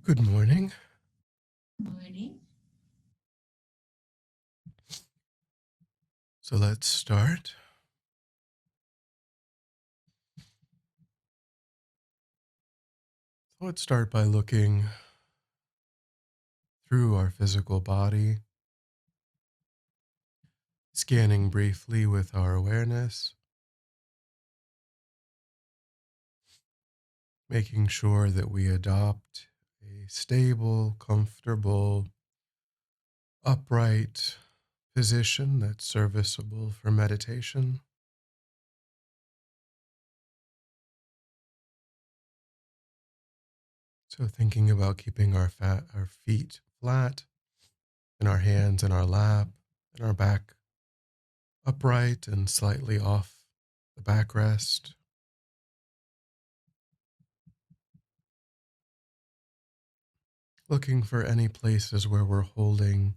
Good morning. Morning. So let's start. Let's start by looking through our physical body, scanning briefly with our awareness, making sure that we adopt a stable, comfortable, upright position that's serviceable for meditation. So thinking about keeping our feet flat and our hands in our lap and our back upright and slightly off the backrest. Looking for any places where we're holding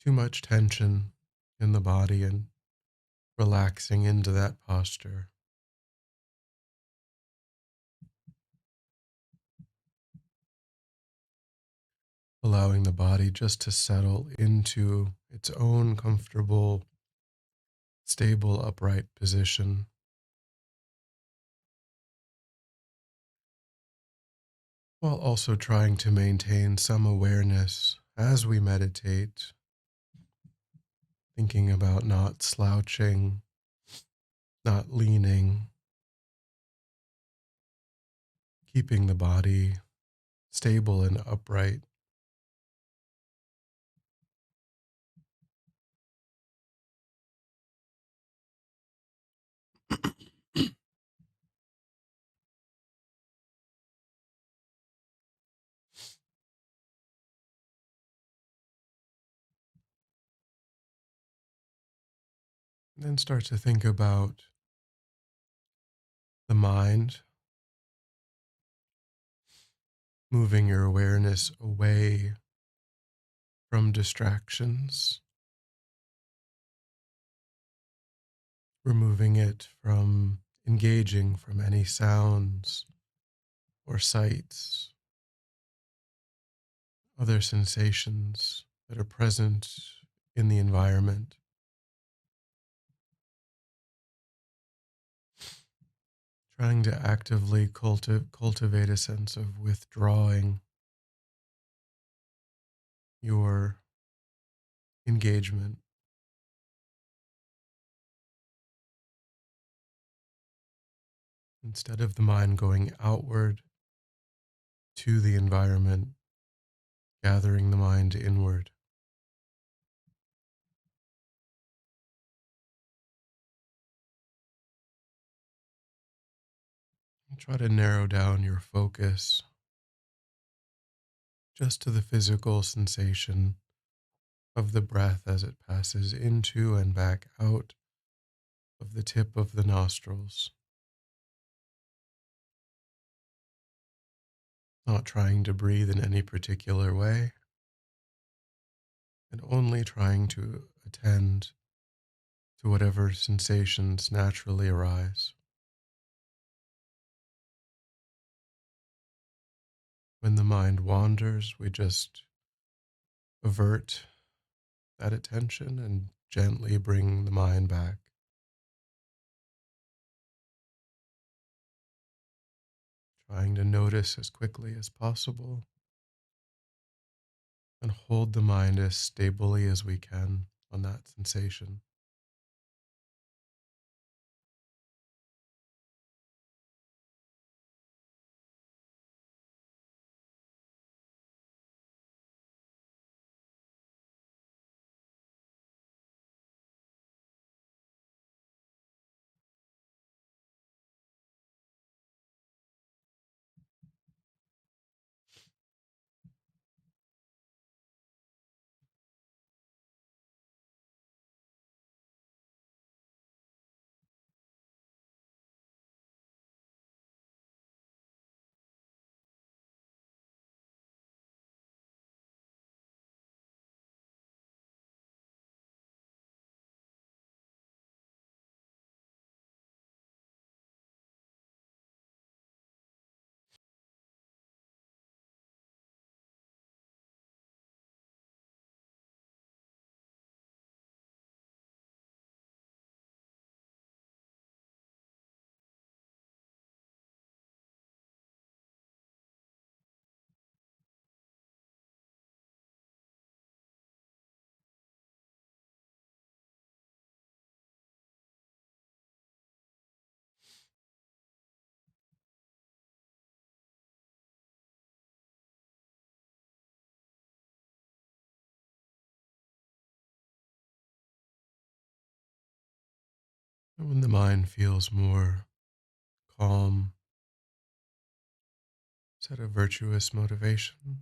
too much tension in the body and relaxing into that posture. Allowing the body just to settle into its own comfortable, stable, upright position, while also trying to maintain some awareness as we meditate, thinking about not slouching, not leaning, keeping the body stable and upright. And then start to think about the mind, moving your awareness away from distractions, removing it from engaging from any sounds or sights, other sensations that are present in the environment. Trying to actively cultivate a sense of withdrawing your engagement instead of the mind going outward to the environment, gathering the mind inward. Try to narrow down your focus just to the physical sensation of the breath as it passes into and back out of the tip of the nostrils, not trying to breathe in any particular way, and only trying to attend to whatever sensations naturally arise. When the mind wanders, we just avert that attention and gently bring the mind back, trying to notice as quickly as possible and hold the mind as stably as we can on that sensation. And when the mind feels more calm, set a virtuous motivation,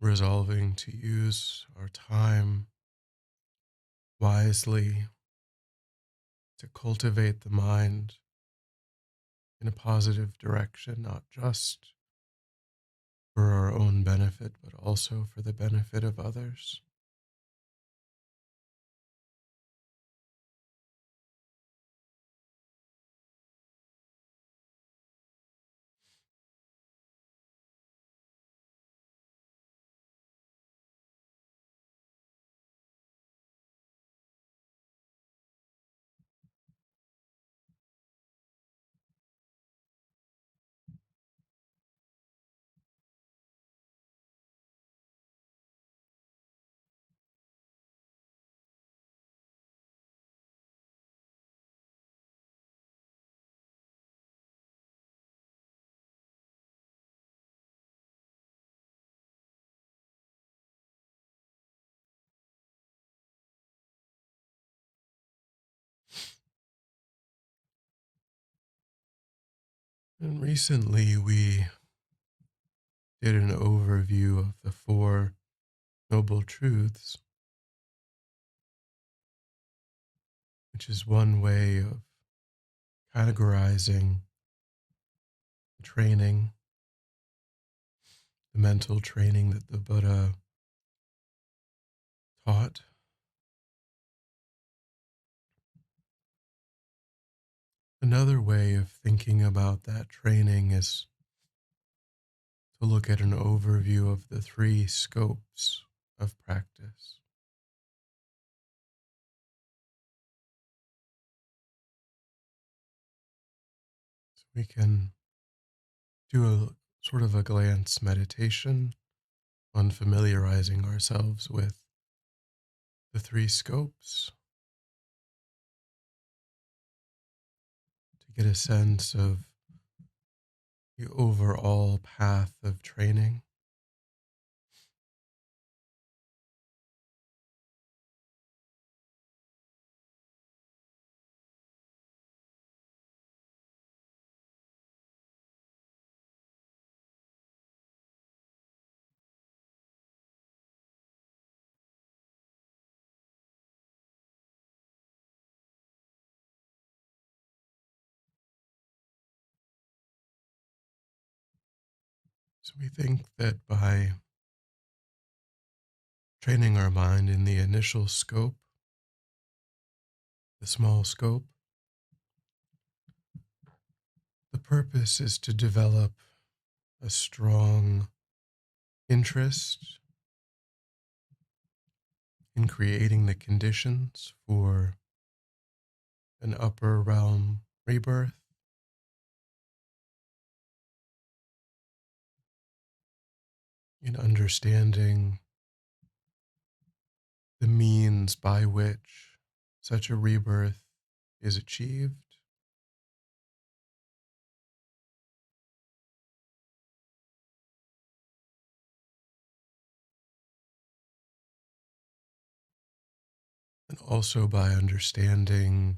resolving to use our time wisely to cultivate the mind in a positive direction, not just for our own benefit, but also for the benefit of others. And recently we did an overview of the Four Noble Truths, which is one way of categorizing training, the mental training that the Buddha taught. Another way of thinking about that training is to look at an overview of the three scopes of practice. So we can do a sort of a glance meditation on familiarizing ourselves with the three scopes to get a sense of the overall path of training. So we think that by training our mind in the initial scope, the small scope, the purpose is to develop a strong interest in creating the conditions for an upper realm rebirth, in understanding the means by which such a rebirth is achieved, and also by understanding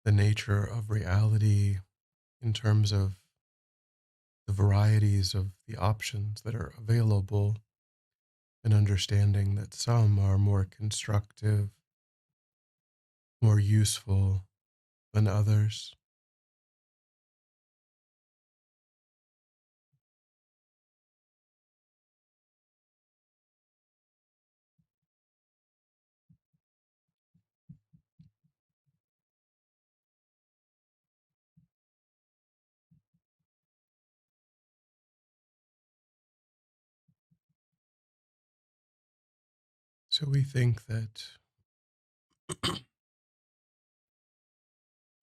the nature of reality in terms of the varieties of the options that are available, and understanding that some are more constructive, more useful than others. So we think that,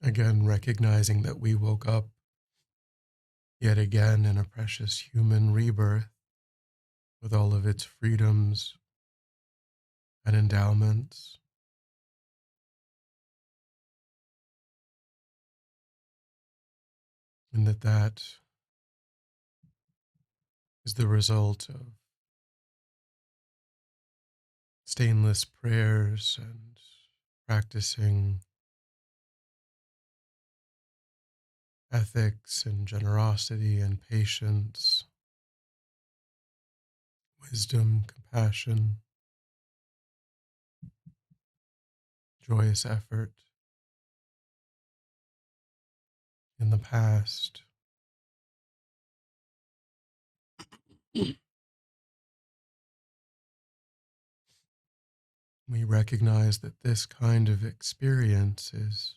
again, recognizing that we woke up yet again in a precious human rebirth with all of its freedoms and endowments, and that is the result of stainless prayers and practicing ethics and generosity and patience, wisdom, compassion, joyous effort in the past. We recognize that this kind of experience is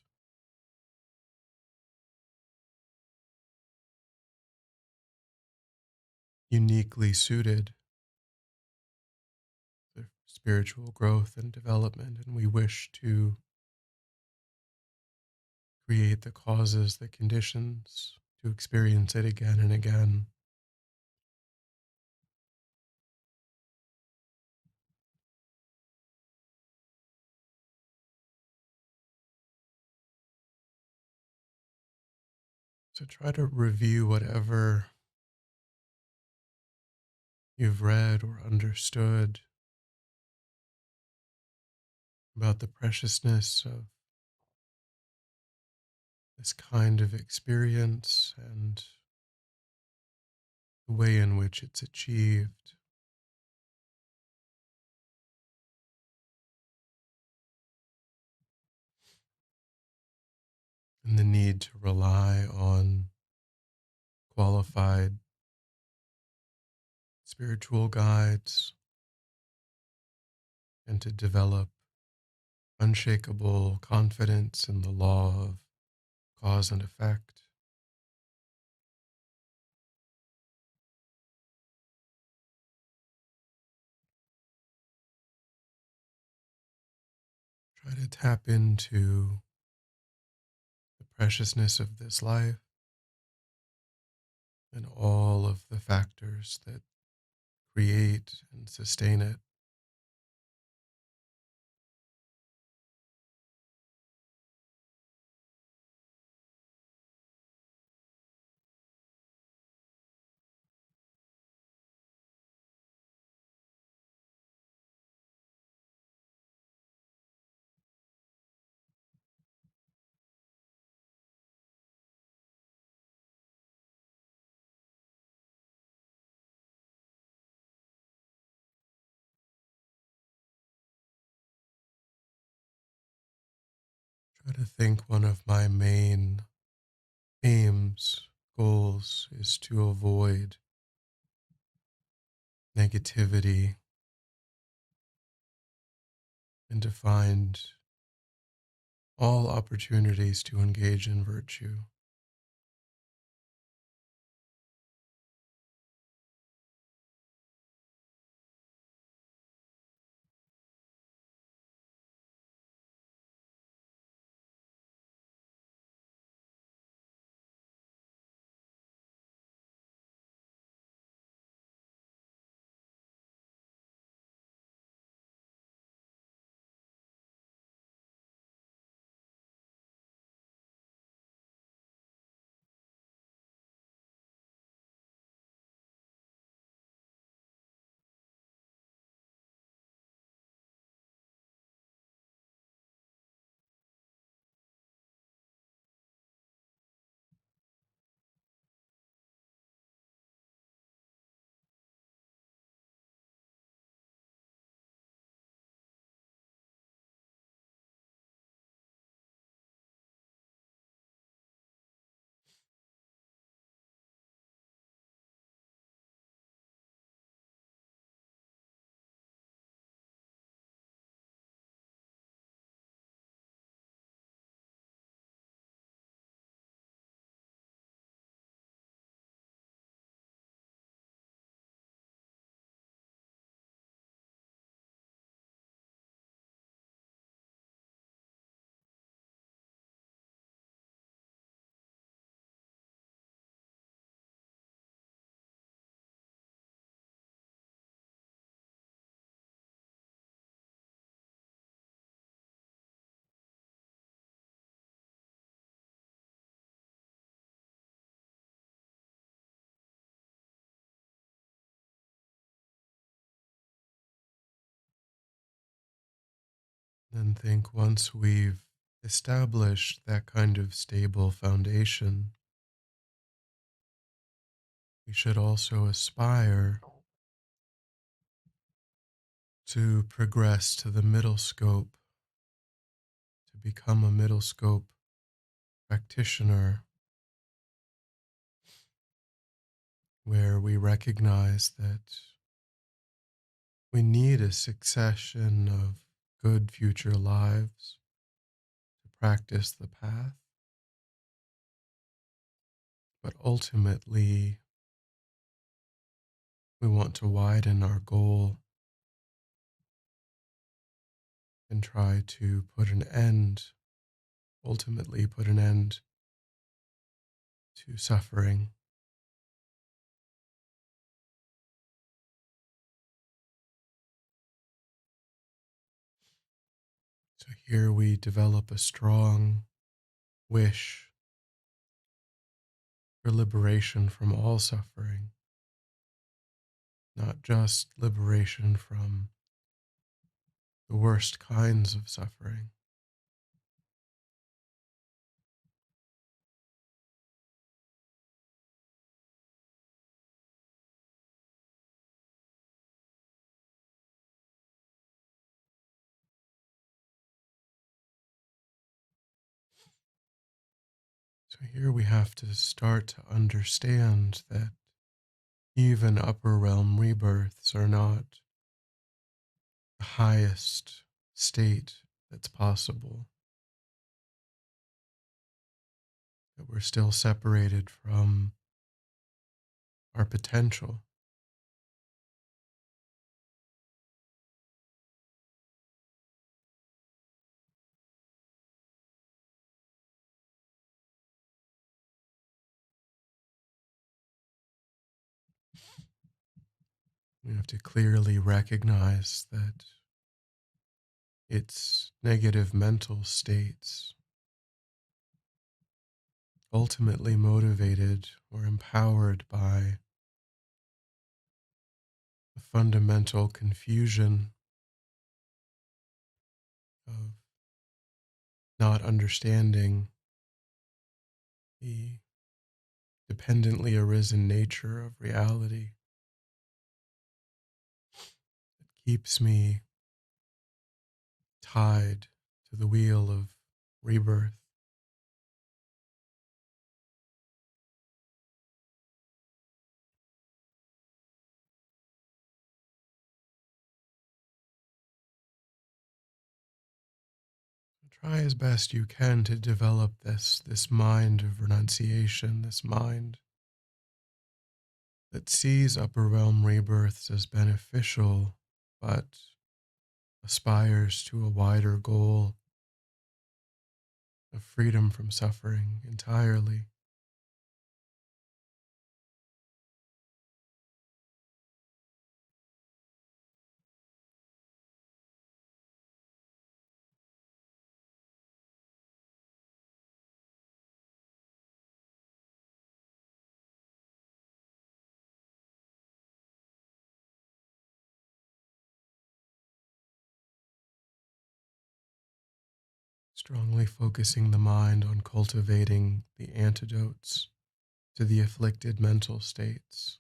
uniquely suited for spiritual growth and development, and we wish to create the causes, the conditions to experience it again and again. So try to review whatever you've read or understood about the preciousness of this kind of experience and the way in which it's achieved, and the need to rely on qualified spiritual guides and to develop unshakable confidence in the law of cause and effect. Try to tap into the preciousness of this life and all of the factors that create and sustain it. Try to think one of my main aims, goals is to avoid negativity and to find all opportunities to engage in virtue. And think once we've established that kind of stable foundation, we should also aspire to progress to the middle scope, to become a middle scope practitioner, where we recognize that we need a succession of good future lives to practice the path, but ultimately we want to widen our goal and try to put an end, ultimately put an end to suffering. So here we develop a strong wish for liberation from all suffering, not just liberation from the worst kinds of suffering. So here we have to start to understand that even upper realm rebirths are not the highest state that's possible, that we're still separated from our potential. We have to clearly recognize that it's negative mental states, ultimately motivated or empowered by the fundamental confusion of not understanding the dependently arisen nature of reality. It keeps me tied to the wheel of rebirth. Try as best you can to develop this mind of renunciation, this mind that sees upper realm rebirths as beneficial, but aspires to a wider goal of freedom from suffering entirely. Strongly focusing the mind on cultivating the antidotes to the afflicted mental states.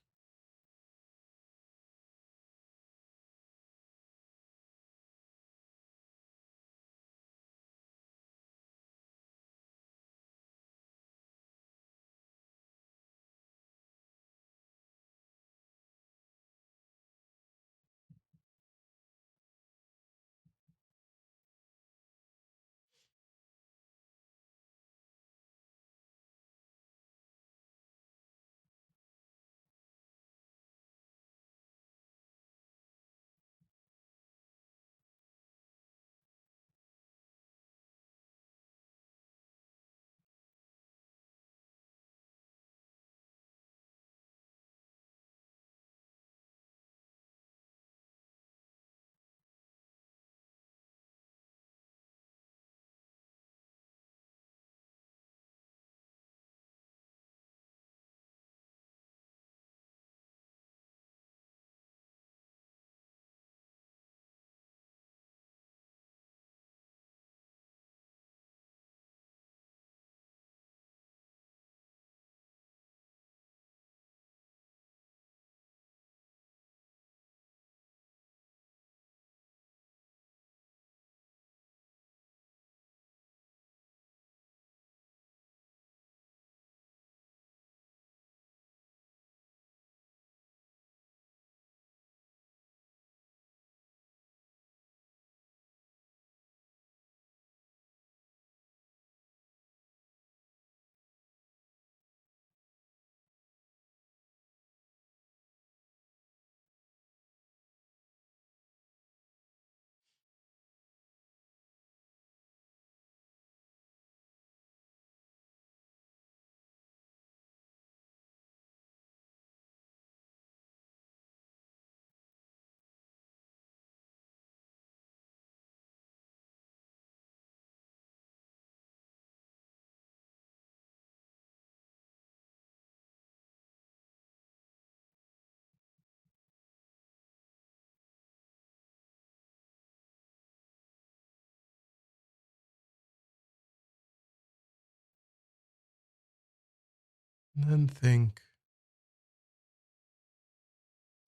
And then think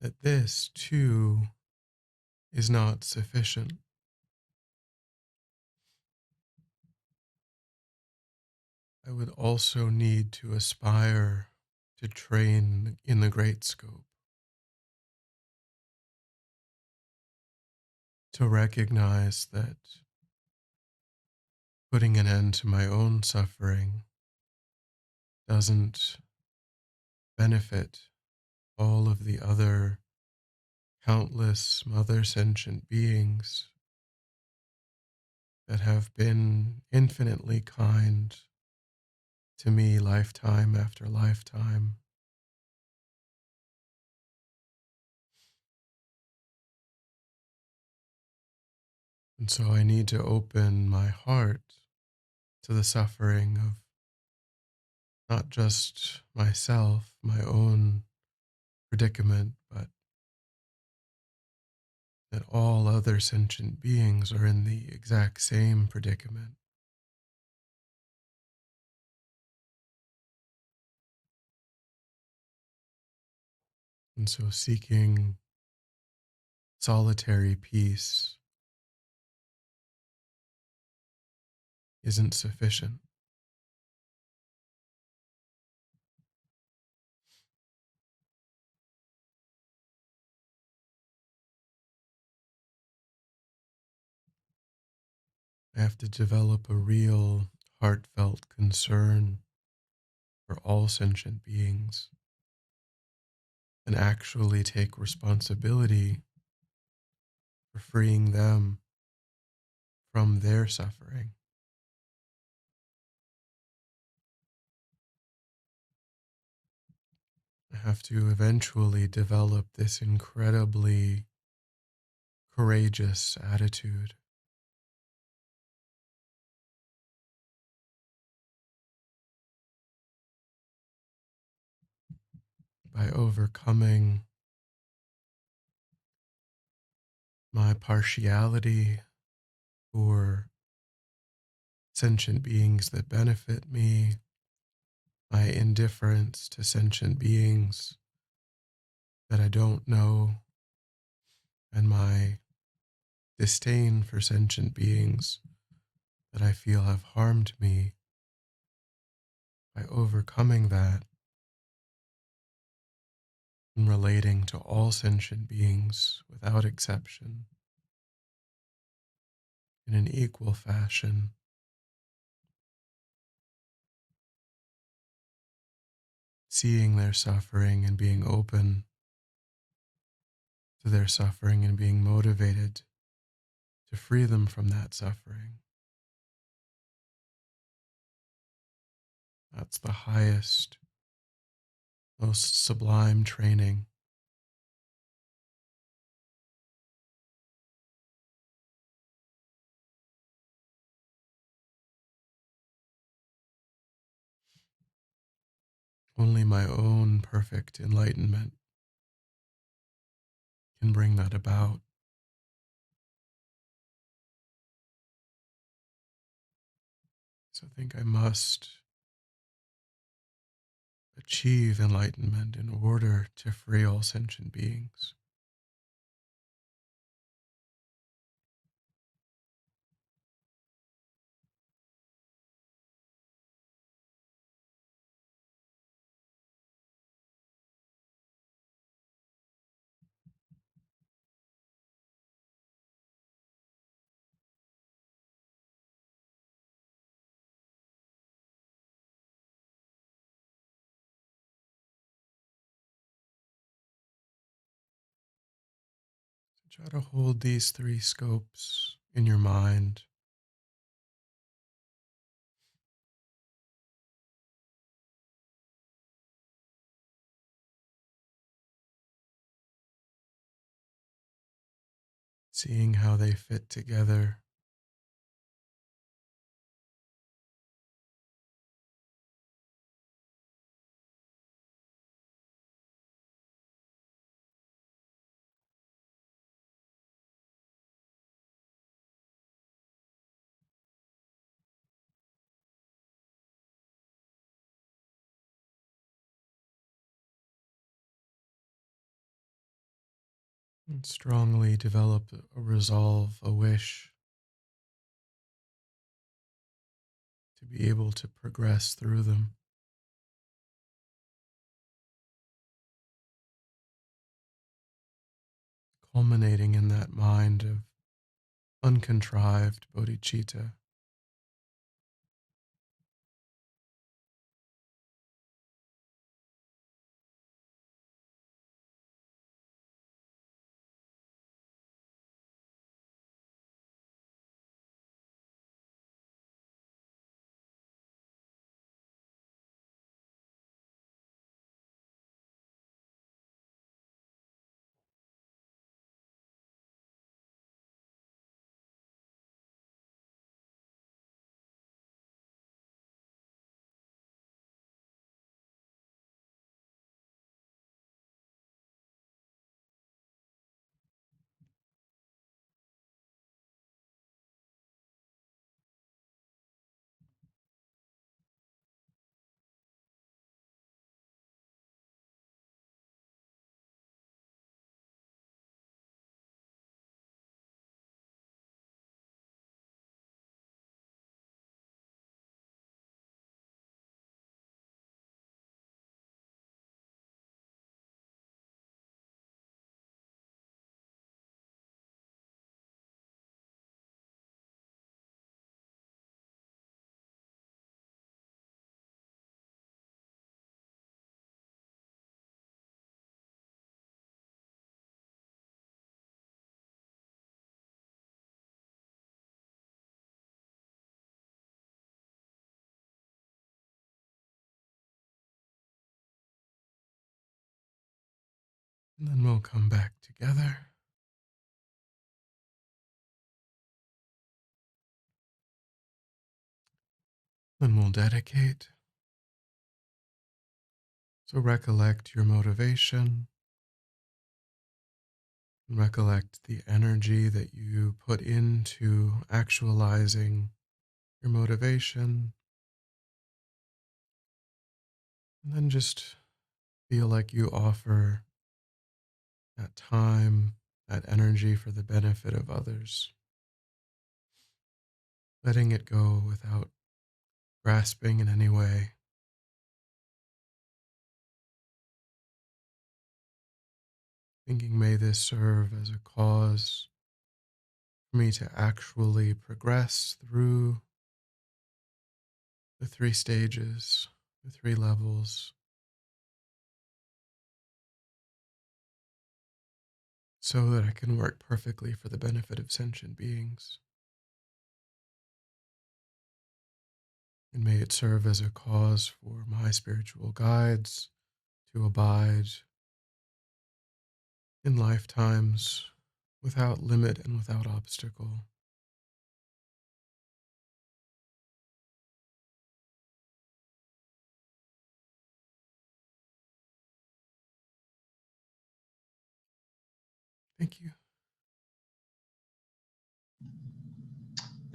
that this too is not sufficient. I would also need to aspire to train in the great scope, to recognize that putting an end to my own suffering doesn't benefit all of the other countless mother sentient beings that have been infinitely kind to me lifetime after lifetime. And so I need to open my heart to the suffering of not just myself, my own predicament, but that all other sentient beings are in the exact same predicament. And so seeking solitary peace isn't sufficient. I have to develop a real heartfelt concern for all sentient beings and actually take responsibility for freeing them from their suffering. I have to eventually develop this incredibly courageous attitude by overcoming my partiality for sentient beings that benefit me, my indifference to sentient beings that I don't know, and my disdain for sentient beings that I feel have harmed me. By overcoming that and relating to all sentient beings without exception in an equal fashion, seeing their suffering and being open to their suffering and being motivated to free them from that suffering. That's the highest, most sublime training. Only my own perfect enlightenment can bring that about. So I think I must achieve enlightenment in order to free all sentient beings. So try to hold these three scopes in your mind, seeing how they fit together. and strongly develop a resolve, a wish to be able to progress through them, culminating in that mind of uncontrived bodhicitta. And then we'll come back together. Then we'll dedicate. So recollect your motivation and recollect the energy that you put into actualizing your motivation. And then just feel like you offer that time, that energy for the benefit of others, letting it go without grasping in any way, thinking, may this serve as a cause for me to actually progress through the three stages, the three levels, so that I can work perfectly for the benefit of sentient beings. And may it serve as a cause for my spiritual guides to abide in lifetimes without limit and without obstacle. Thank you.